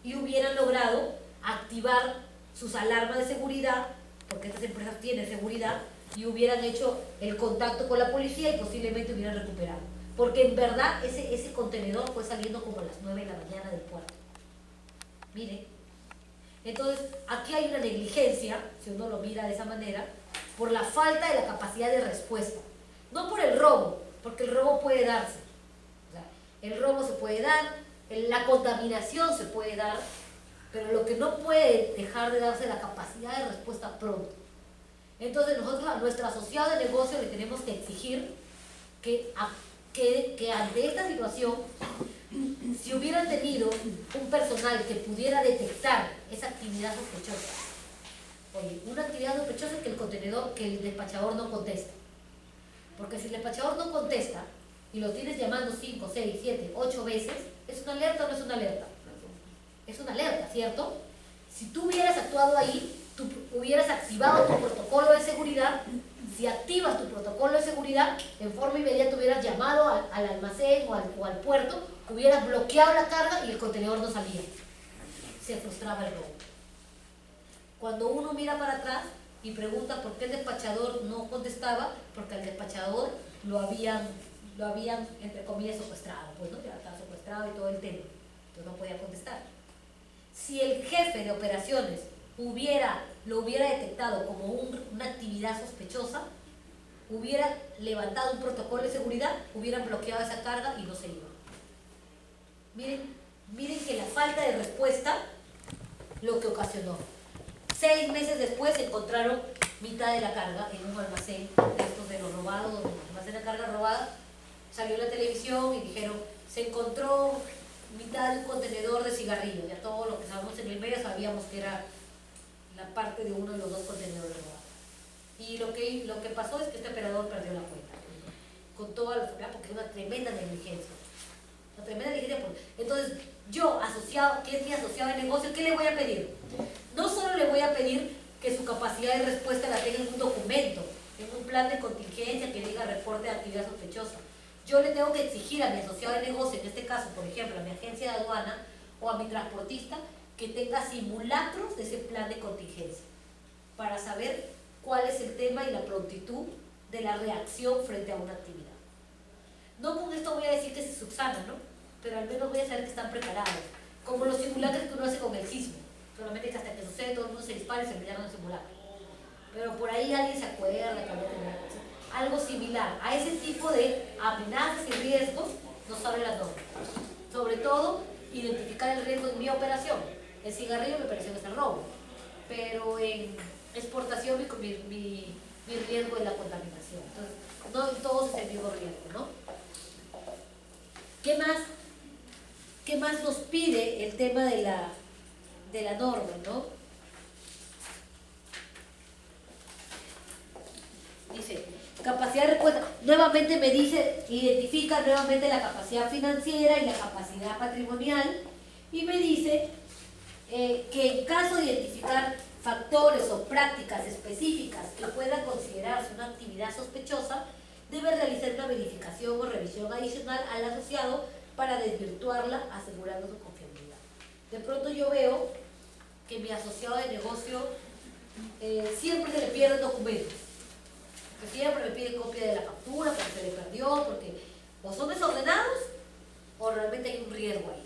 Y hubieran logrado activar sus alarmas de seguridad, porque estas empresas tienen seguridad, y hubieran hecho el contacto con la policía y posiblemente hubieran recuperado. Porque en verdad ese contenedor fue saliendo como a las 9 de la mañana del puerto. Miren. Entonces, aquí hay una negligencia, si uno lo mira de esa manera, por la falta de la capacidad de respuesta. No por el robo, porque el robo puede darse. O sea, el robo se puede dar, la contaminación se puede dar, pero lo que no puede dejar de darse es la capacidad de respuesta pronto. Entonces, nosotros a nuestro asociado de negocio le tenemos que exigir que ante esta situación, si hubieran tenido un personal que pudiera detectar esa actividad sospechosa, oye, una actividad sospechosa es que el despachador no contesta. Porque si el despachador no contesta y lo tienes llamando 5, 6, 7, 8 veces, ¿es una alerta o no es una alerta? Es una alerta, ¿cierto? Si tú hubieras actuado ahí, tú hubieras activado tu protocolo de seguridad. Si activas tu protocolo de seguridad, en forma inmediata hubieras llamado al almacén o al puerto, hubieras bloqueado la carga y el contenedor no salía. Se frustraba el robo. Cuando uno mira para atrás y pregunta por qué el despachador no contestaba, porque al despachador lo habían entre comillas secuestrado, pues no, ya estaba secuestrado y todo el tema, entonces no podía contestar. Si el jefe de operaciones lo hubiera detectado como una actividad sospechosa, hubiera levantado un protocolo de seguridad, hubieran bloqueado esa carga y no se iba. Miren que la falta de respuesta lo que ocasionó. 6 meses después encontraron mitad de la carga en un almacén de estos de los robados, donde almacén de carga robada. Salió la televisión y dijeron, se encontró mitad de un contenedor de cigarrillos. Ya todo lo que sabemos en el medio sabíamos que era la parte de uno de los 2 contenedores robados. Y lo que pasó es que este operador perdió la cuenta, con toda la seguridad, porque es una tremenda negligencia. Una tremenda negligencia. Entonces, yo, asociado, que es mi asociado de negocio, ¿qué le voy a pedir? No solo le voy a pedir que su capacidad de respuesta la tenga en un documento, en un plan de contingencia que diga reporte de actividad sospechosa. Yo le tengo que exigir a mi asociado de negocio, en este caso, por ejemplo, a mi agencia de aduana o a mi transportista, que tenga simulacros de ese plan de contingencia, para saber cuál es el tema y la prontitud de la reacción frente a una actividad. No con esto voy a decir que se subsana, ¿no? Pero al menos voy a saber que están preparados, como los simulacros que uno hace con el sismo, solamente que hasta que sucede todo el mundo se dispara y se envían un simulacro. Pero por ahí alguien se acuerda que había tenido algo similar. A ese tipo de amenazas y riesgos nos abre la norma. Sobre todo, identificar el riesgo en mi operación. El cigarrillo me pareció que es el robo, pero en exportación mi riesgo es la contaminación. Entonces, no en todos es el mismo riesgo, ¿no? ¿Qué más nos pide el tema de la norma, ¿no? Dice, capacidad de respuesta. Nuevamente me dice, identifica nuevamente la capacidad financiera y la capacidad patrimonial, y me dice que en caso de identificar factores o prácticas específicas que puedan considerarse una actividad sospechosa, debe realizar una verificación o revisión adicional al asociado para desvirtuarla, asegurando su confiabilidad. De pronto yo veo que mi asociado de negocio siempre se le pierden documentos, porque siempre me pide copia de la factura porque se le perdió, porque o son desordenados o realmente hay un riesgo ahí.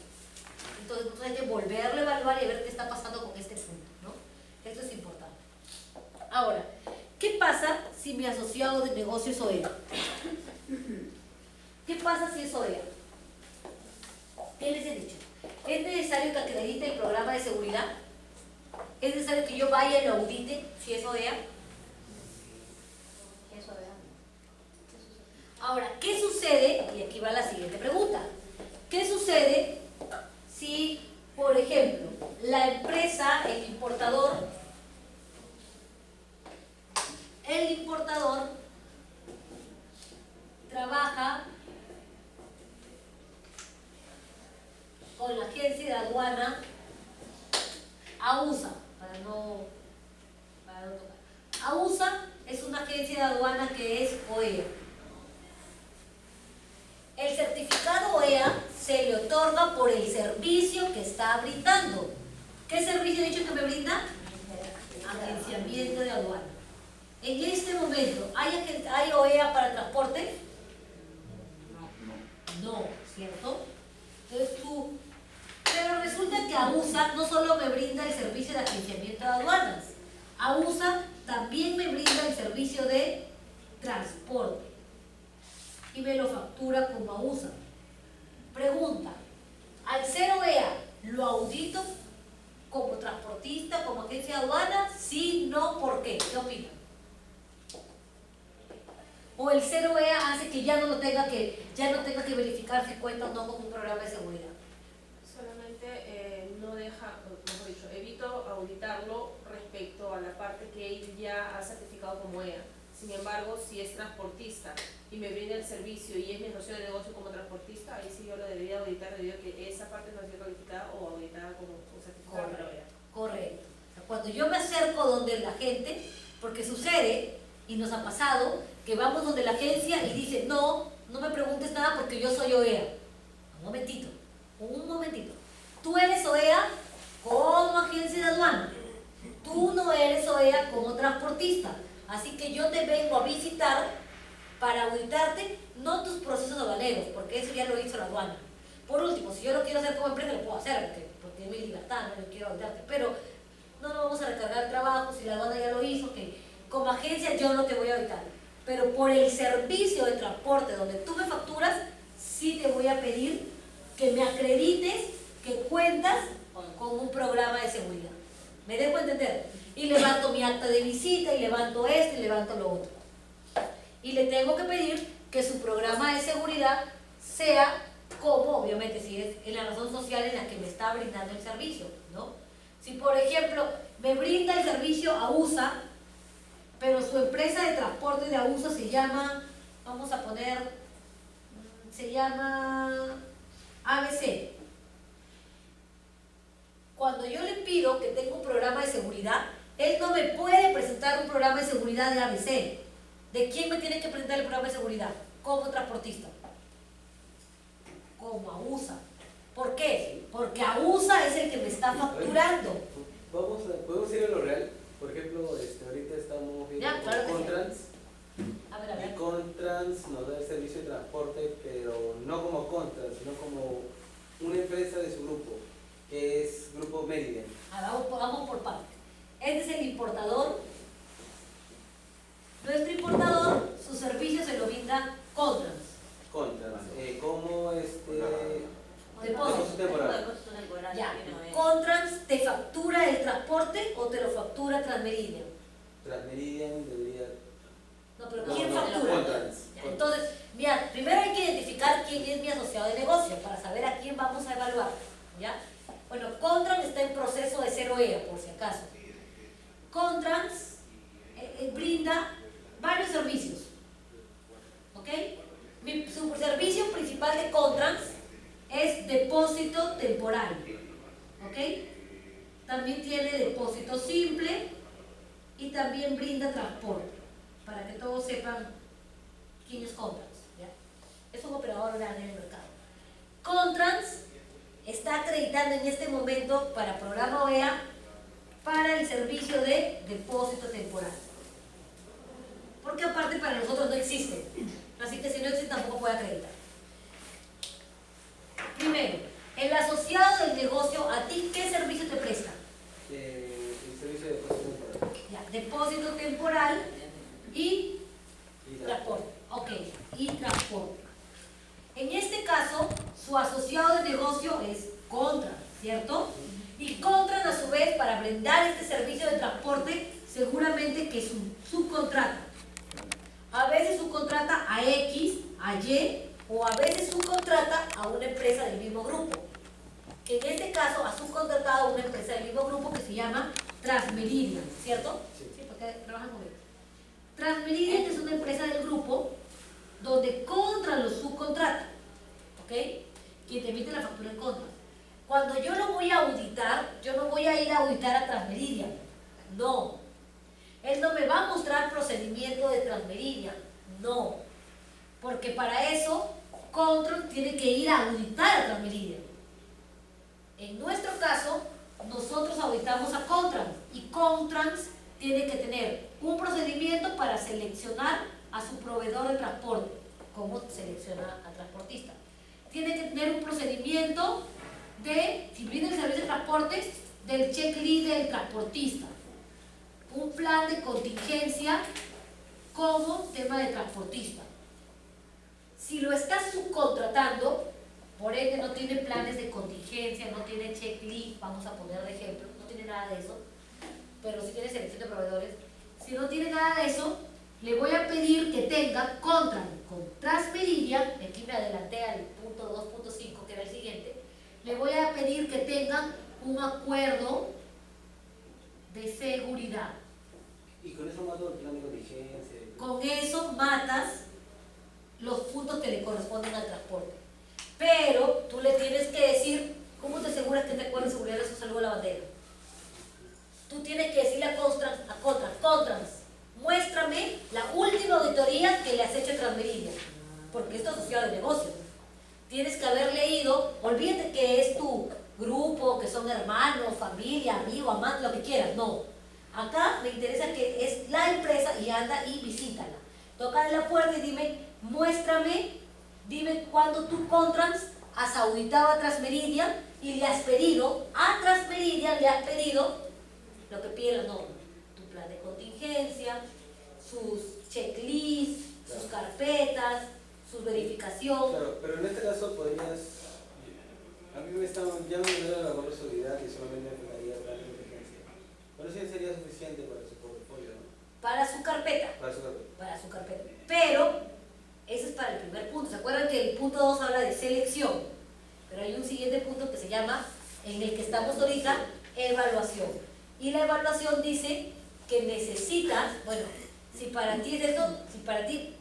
Entonces hay que volverlo a evaluar y ver qué está pasando con este punto, ¿no? Esto es importante. Ahora, ¿qué pasa si mi asociado de negocio es OEA? ¿Qué pasa si es OEA? ¿Qué les he dicho? ¿Es necesario que acredite el programa de seguridad? ¿Es necesario que yo vaya y lo audite si es OEA? Eso vean. Ahora, ¿qué sucede? Y aquí va la siguiente pregunta. ¿Qué sucede si, por ejemplo, la empresa, el importador trabaja con la agencia de aduana AUSA, para no tocar. AUSA es una agencia de aduana que es OEA. El certificado OEA se le otorga por el servicio que está brindando. ¿Qué servicio he dicho que me brinda? Agenciamiento de aduana. En este momento, ¿hay OEA para transporte? No, ¿cierto? Entonces pero resulta que AUSA no solo me brinda el servicio de agenciamiento de aduanas, AUSA también me brinda el servicio de transporte y me lo factura como AUSA. Pregunta, al ser OEA, ¿lo audito como transportista, como agencia de aduanas? Sí, no, ¿por qué? ¿Qué opinan? ¿O el ser OEA hace que ya no tenga que verificar si cuenta o no con un programa de seguridad? Solamente no deja, mejor dicho, evito auditarlo respecto a la parte que él ya ha certificado como EA. Sin embargo, si es transportista y me brinda el servicio y es mi socio de negocio como transportista, ahí sí yo lo debería auditar debido a que esa parte no ha sido calificada o auditada como certificada para OEA. Correcto. O sea, cuando yo me acerco donde la gente, porque sucede, y nos ha pasado, que vamos donde la agencia y dice, no me preguntes nada porque yo soy OEA. Un momentito. Tú eres OEA como agencia de aduana. tú no eres OEA como transportista, así que yo te vengo a visitar para auditarte, no tus procesos aduaneros, porque eso ya lo hizo la aduana. Por último, si yo lo quiero hacer como empresa, lo puedo hacer, porque es mi libertad, no yo quiero auditarte, pero no nos vamos a recargar el trabajo, si la aduana ya lo hizo, que como agencia yo no te voy a auditar, pero por el servicio de transporte donde tú me facturas, sí te voy a pedir que me acredites que cuentas con un programa de seguridad. ¿Me dejo entender? Y levanto mi acta de visita, y levanto esto, y levanto lo otro. Y le tengo que pedir que su programa de seguridad sea como, obviamente, si es en la razón social en la que me está brindando el servicio, ¿no? Si, por ejemplo, me brinda el servicio AUSA, pero su empresa de transporte de AUSA se llama, vamos a poner, se llama ABC. Cuando yo le pido que tenga un programa de seguridad, él no me puede presentar un programa de seguridad de ABC. ¿De quién me tiene que presentar el programa de seguridad? Como transportista. Como AUSA. ¿Por qué? Porque AUSA es el que me está facturando. ¿Podemos ir a lo real? Por ejemplo, ahorita estamos viendo Ya, claro que sí. Contrans. A ver. Y Contrans nos da el servicio de transporte, pero no como Contrans, sino como una empresa de su grupo, que es Grupo Meridian. Vamos por partes. Este es el importador. Nuestro importador, su servicio se lo brinda Contrans. Contrans. Como Depósito temporal. Ya. Contrans te factura el transporte o te lo factura Transmeridian. Transmeridian debería. No, pero No, ¿quién no, factura? Contrans. Ya, entonces, mira, primero hay que identificar quién es mi asociado de negocio para saber a quién vamos a evaluar. ¿Ya? Bueno, Contrans está en proceso de ser OEA, por si acaso. Contrans brinda varios servicios. ¿Ok? Su servicio principal de Contrans es depósito temporal. ¿Ok? También tiene depósito simple y también brinda transporte, para que todos sepan quién es Contrans. ¿Ya? Es un operador grande en el mercado. Contrans está acreditando en este momento para programa OEA para el servicio de depósito temporal. Porque aparte para nosotros no existe. Así que si no existe tampoco puede acreditar. Primero, el asociado del negocio, ¿a ti qué servicio te presta? El servicio de depósito temporal. Ya, depósito temporal y transporte. Ok, y transporte. En este caso, su asociado de negocio es Contrans, ¿cierto? Y Contrans, a su vez, para brindar este servicio de transporte, seguramente que subcontrata. A veces subcontrata a X, a Y, o a veces subcontrata a una empresa del mismo grupo. Que en este caso ha subcontratado a una empresa del mismo grupo que se llama Transmeridian, ¿cierto? Sí, porque trabajan con él. Transmeridian es una empresa del grupo donde Contrans lo subcontrata, ¿ok? Quien te emite la factura en Contrans. Cuando yo lo voy a auditar, yo no voy a ir a auditar a Transmeridian, no. Él no me va a mostrar procedimiento de Transmeridian, no. Porque para eso, Contrans tiene que ir a auditar a Transmeridian. En nuestro caso, nosotros auditamos a Contrans y Contrans tiene que tener un procedimiento para seleccionar a su proveedor de transporte. ¿Cómo selecciona al transportista? Tiene que tener un procedimiento de, si brinda el servicio de transporte, del checklist del transportista. Un plan de contingencia como tema de transportista. Si lo estás subcontratando, por ende no tiene planes de contingencia, no tiene checklist, vamos a poner de ejemplo, no tiene nada de eso, pero sí tiene selección de proveedores. Si no tiene nada de eso, le voy a pedir que tenga Contrans con Transmeridian, aquí me adelanté al punto 2.5 que era el siguiente, le voy a pedir que tengan un acuerdo de seguridad. Y con eso mato el plan de contingencia. Con eso matas los puntos que le corresponden al transporte. Pero tú le tienes que decir, ¿cómo te aseguras que este acuerdo de seguridad es un saludo a la bandera? Tú tienes que decirle a Contrans, muéstrame la última auditoría que le has hecho a Transmeridian, porque esto es asociado de negocio. Tienes que haber leído, olvídate que es tu grupo, que son hermanos, familia, amigo, amante, lo que quieras, no. Acá me interesa que es la empresa y anda y visítala. Tócale la puerta y dime cuándo tú, Contrans, has auditado a Transmeridian y le has pedido, a Transmeridian le has pedido lo que pide la norma. Tu plan de contingencia, sus checklists, sus carpetas, su verificación. Claro, pero en este caso podrías, a mí ya me dieron la labor de seguridad y solamente me daría plan de emergencia. Pero sí sería suficiente para su portfolio, ¿no? Para su carpeta. Para su carpeta. Pero, ese es para el primer punto. ¿Se acuerdan que el punto 2 habla de selección? Pero hay un siguiente punto que se llama, en el que estamos ahorita, evaluación. Y la evaluación dice que necesitas, bueno, si para ti es esto, si para ti,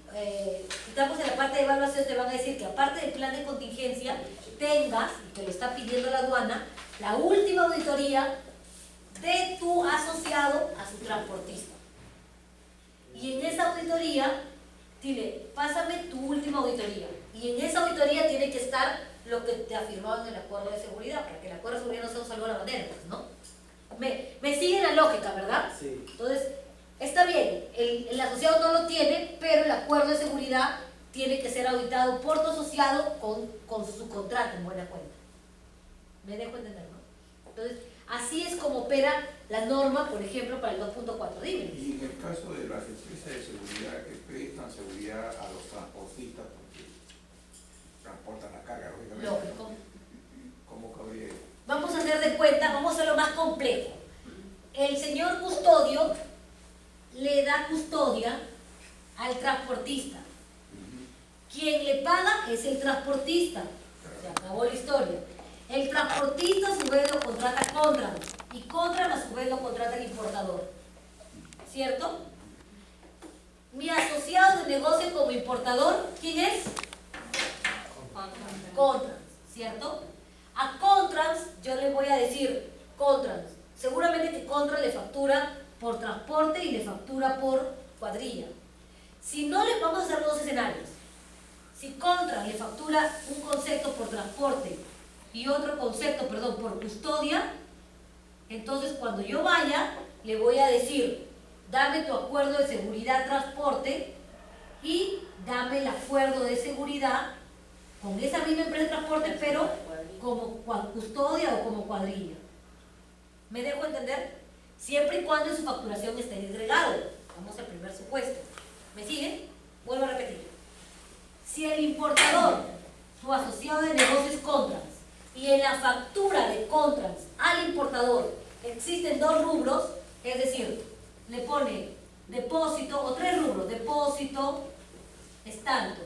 estamos en la parte de evaluación, te van a decir que aparte del plan de contingencia, tengas, y te lo está pidiendo la aduana, la última auditoría de tu asociado a su transportista. Y en esa auditoría, dile, pásame tu última auditoría. Y en esa auditoría tiene que estar lo que te afirmaba en el acuerdo de seguridad, para que el acuerdo de seguridad no sea un saludo a la bandera, pues, ¿no? Me sigue la lógica, ¿verdad? Sí. Entonces, está bien, el asociado no lo tiene, pero el acuerdo de seguridad tiene que ser auditado por tu asociado con su contrato en buena cuenta. ¿Me dejo entender, no? Entonces, así es como opera la norma, por ejemplo, para el 2.4. Dime. Y en el caso de las empresas de seguridad que prestan seguridad a los transportistas, porque transportan la carga, lógicamente, Lógico. ¿cómo cabría eso? Vamos a hacer de cuenta, vamos a hacerlo más complejo. El señor custodio le da custodia al transportista. Quien le paga es el transportista. Se acabó la historia. El transportista a su vez lo contrata Contrans y Contrans a su vez lo contrata el importador. ¿Cierto? Mi asociado de negocio como importador, ¿quién es? Contrans, ¿cierto? A Contrans yo le voy a decir, Contrans, seguramente que Contrans le factura por transporte y le factura por cuadrilla. Si no, le vamos a hacer dos escenarios. Si Contrans le factura un concepto por transporte y otro concepto, perdón, por custodia, entonces cuando yo vaya, le voy a decir, dame tu acuerdo de seguridad transporte y dame el acuerdo de seguridad con esa misma empresa de transporte, pero como custodia o como cuadrilla. ¿Me dejo entender? Siempre y cuando en su facturación esté disgregado. Vamos al primer supuesto. ¿Me siguen? Vuelvo a repetir. Si el importador, su asociado de negocios Contrans, y en la factura de Contrans al importador existen dos rubros, es decir, le pone depósito, o tres rubros, depósito es tanto,